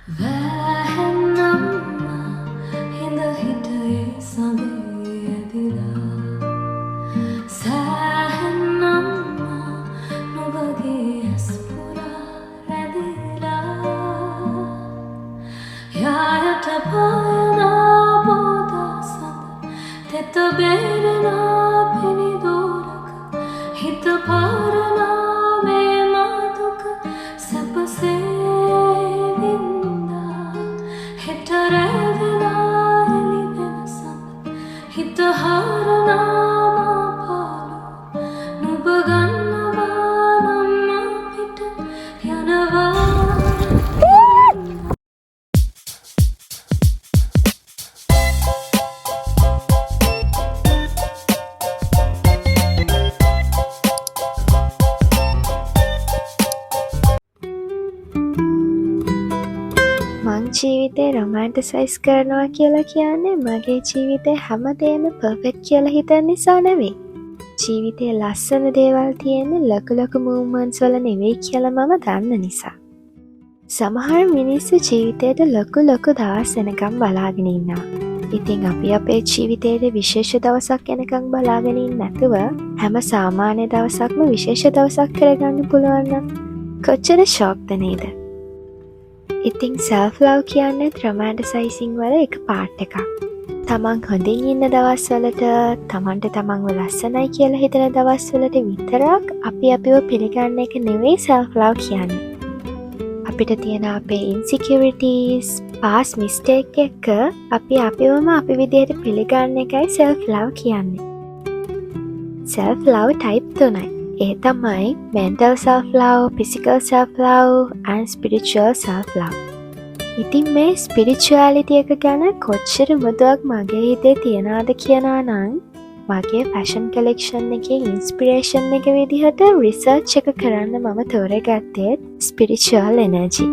වැහැන්නම්ම හිඳ හිටේ සඳේ ඇදිලා සෑහෙන්නම්ම නුඹගේ ඇස් පුරා රැඳිලා යායට පායනා බෝදා සඳ තෙත බේරෙනා පිණිදෝරක හිත පාරනා මේ මාදුක සැපසේ වින්දා හෙට රැවෙනා එලි වෙන සඳ හිත හාරනා මා පාලු නුඹ ගන්නවා නම් අපිට යනවා මං ජීවිතේ රොමැන්ටිසයිස් කරනවා කියලා කියන්නේ මගේ ජීවිතේ හැමදේම පර්ෆෙක්ට් කියලා හිතන නිසා නෙවෙයි. ජීවිතේ ලස්සන දේවල් තියෙන්නේ ලොකු මූව්මන්ට්ස් වල නෙවෙයි කියලා මම දන්න නිසා. සමහර මිනිස්සු ජීවිතේට ලොකු දවස් එනකම් බලාගෙන ඉන්නවා. ඉතින් අපි අපේ ජීවිතේට විශේෂ දවසක් එනකම් බලාගෙන ඉන්නේ නැතුව හැම සාමාන්‍ය දවසක්ම විශේෂ දවසක් කරගන්න පුළුවන් නම් කොච්චර ෂොක්ද නේද? ඉතින් self love කියන්නේ රොමැන්ටිසයිසිං වල එක පාර්ට් එකක්. තමන් හොඳින් ඉන්න දවස්වලට තමන්ට තමන්ව ලස්සනයි කියලා හිතන දවස්වලට විතරක් අපි අපිව පිළිගන්න එක නෙවෙයි self love කියන්නේ. අපිට තියෙන අපේ insecurities, past mistake එක අපි අපිවම අපි විදිහට පිළිගන්න එකයි self love කියන්නේ. self love type 3යි. ඒ තමයි mental self-love, physical self-love and spiritual self-love. ඉතින් මේ spirituality එක ගැන කොච්චර මුදුවක් මගේ හිතේ තියනවාද කියනවා නම් මගේ fashion collection එකේ inspiration එක විදිහට research එක කරන්න මම තෝරගත්තේ spiritual energy.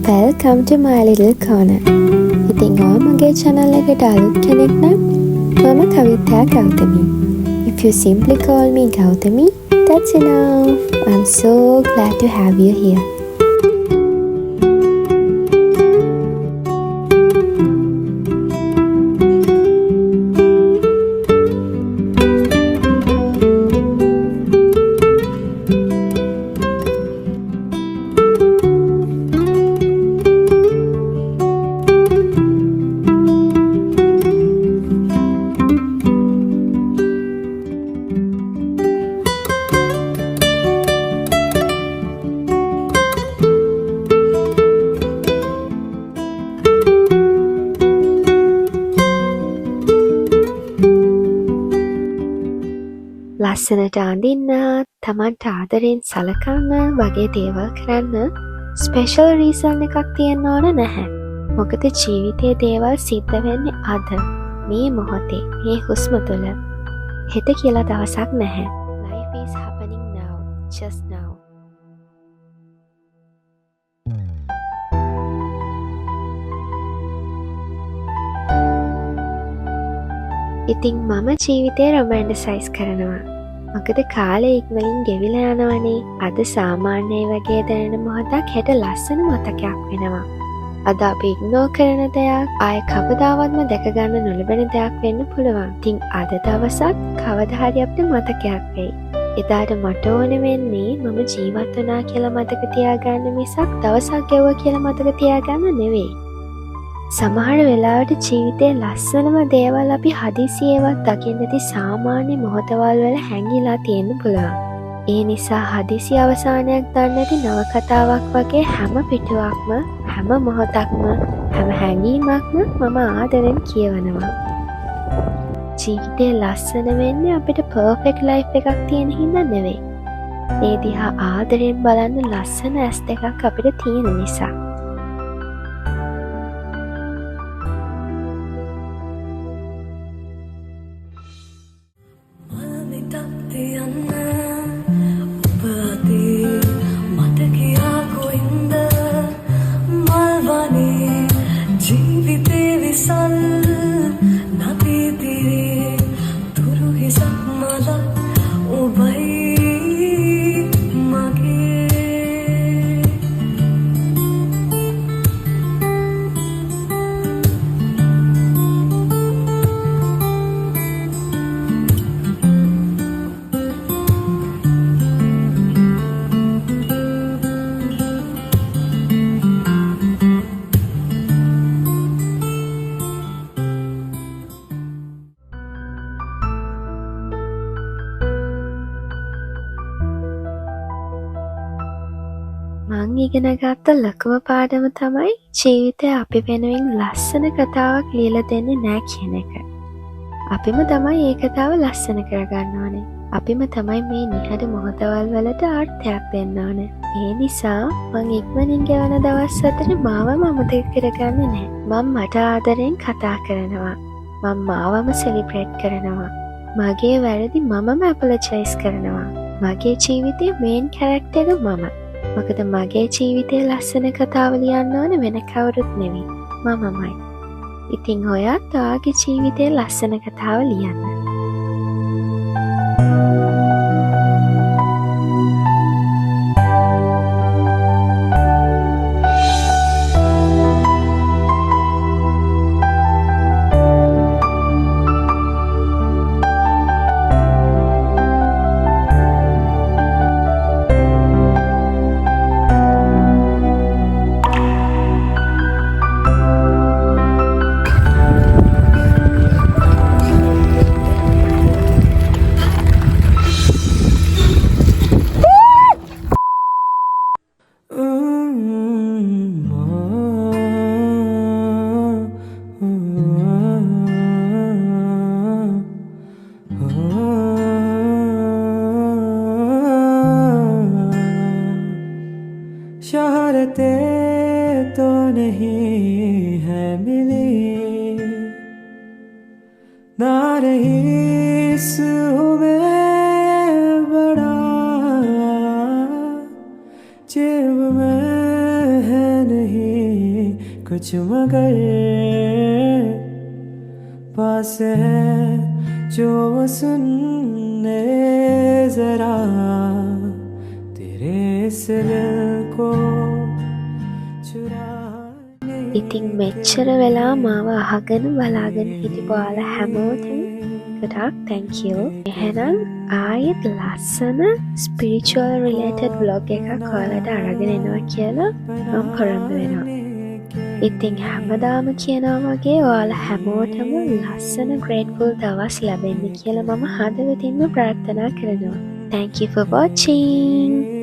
Welcome to my little corner. ඉතින් ඔයා මගේ channel එකට අලුත් කෙනෙක් නම් මම කවිතා ගෞතමි. If you simply call me Gautami, that's enough. I'm so glad to have you here. ලස්සනට අඳින්න, තමන්ට ආදරෙන් සලකන්න වගේ දේවල් කරන්න ස්පෙෂල් රීසන් එකක් තියෙන්න ඕන නැහැ. මොකද ජීවිතයේ දේවල් සිද්ධ වෙන්නේ අද, මේ මොහොතේ, මේ හුස්ම තුළ. හෙට කියලා දවසක් නැහැ. Life is happening now, just now. ඉතින් මම ජීවිතේ රොමැන්ටිසයිස් කරනවා. මොකද කාලේ ඉක්මනින් ගෙවිලා යනවනේ. අද සාමාන්‍යයි වගේ දැනෙන මොහොතක් හෙට ලස්සන මතකයක් වෙනවා. අද අපි ඉග්නෝර් කරන දෙයක් ආය කවදාවත්ම දැක ගන්න නොලබන දෙයක් වෙන්න පුළුවන්. ඉතින් අද දවසත් කවදා හරි අපිට මතකයක් වෙයි. එදාට මට ඕනේ වෙන්නේ මම ජීවත් වුණා කියලා මතක තියාගන්න මිසක් දවසක් ගෙවුවා කියලා මතක තියාගන්න නෙවෙයි. සමහර වෙලාවට ජීවිතේ ලස්සනම දේවල් අපි හදිසියෙවත් දකින්න නැති සාමාන්‍ය මොහොතවල් වල හැංගිලා තියෙන්න පුළුවන්. ඒ නිසා හදිසි අවසානයක් දන්නේ නැති නවකතාවක් වගේ හැම පිටුවක්ම, හැම මොහොතක්ම, හැම හැඟීමක්ම මම ආදරෙන් කියවනවා. ජීවිතේ ලස්සන වෙන්නේ අපිට පර්ෆෙක්ට් ලයිෆ් එකක් තියෙන හින්දා නෙවෙයි. ඒ දිහා ආදරෙන් බලන්න ලස්සන ඇස් දෙකක් අපිට තියෙන නිසා. මං ඉගෙන ගත්ත ලොකුම පාඩම තමයි ජීවිතය අපි වෙනුවෙන් ලස්සන කතාවක් ලියලා දෙන්නේ නෑ කියන එක. අපිම තමයි ඒ කතාව ලස්සන කරගන්න ඕනේ. අපිම තමයි මේ නිහඬ මොහොතවල් වලට අර්ථයක් දෙන්න ඕනේ. ඒ නිසා මං ඉක්මනින් ගෙවන දවස් අතරේ මාවම අමතක කරගන්නේ නෑ. මම මට ආදරෙන් කතා කරනවා. මම මාවම සෙලිබ්‍රේට් කරනවා. මගේ වැරදි මමම අපොලොජයිස් කරනවා. මගේ ජීවිතේ මේන් කැරක්ටර් එක මම. මොකද මගේ ජීවිතේ ලස්සන කතාව ලියන්න ඕනේ වෙන කවුරුත් නෙවෙයි. මමමයි. ඉතින් ඔයත් ඔයාගේ ජීවිතේ ලස්සන කතාව ලියන්න. शोहरतें तो नहीं है मिली, ना रही इस में बड़ा, जेब में है नहीं कुछ मगर पास है जो सुनने जरा तेरे इस दिल को चुराने. ඉතින් මෙච්චර වෙලා මාව අහගෙන බලාගෙන හිටපු ඔයාලා හැමෝටම ගොඩාක් thank you. එහෙනම් ආයෙත් ලස්සන spiritual related vlog එකක් ඔයාලට අරගෙන එනවා කියලා මම පොරොන්දු වෙනවා. ඉතින් හැමදාම කියනවා වගේ ඔයාලා හැමෝටම ලස්සන grateful දවස් ලැබෙන්න කියලා මම හදවතින්ම ප්‍රාර්ථනා කරනවා. Thank you for watching.